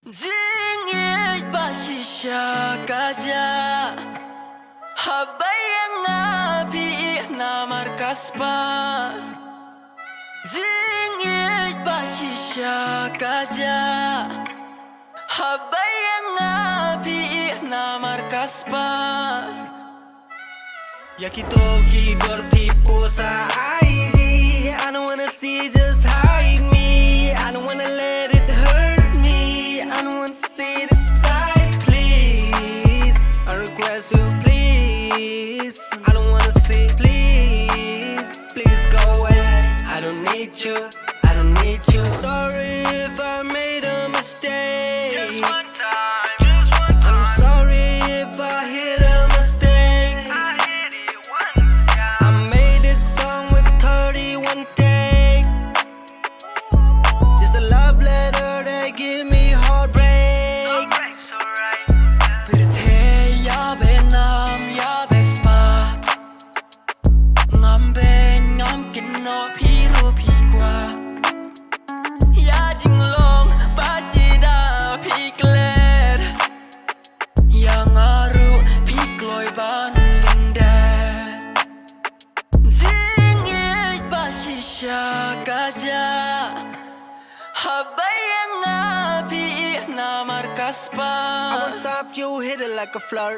Jing ieit shisha kaja Habayang api na markaspa Jing ieit shisha kaja Habayang api na markaspa Yakitoki people sa ieit. I don't wanna see just hide me. I don't wanna let it hurt me. I don't wanna see the side, please. I request you, please. I don't wanna see, please. Please go away. I don't need you. I don't need you. Sorry if I made a mistake. Just one time, just one time. I'm sorry if I hit a mistake. I hit it once, yeah. I made this song with 31 takes. Just a love letter that give me heartbreak. Alright. Birthday ya benam ya bespa Ngam ben ngam kin no piru pikwa Ya jinglong pasida piklet Ya ngaru pikloy ban lindet Jing ieit shisha kaja Habayang api na markaspa I won't stop you, hit it like a flirt.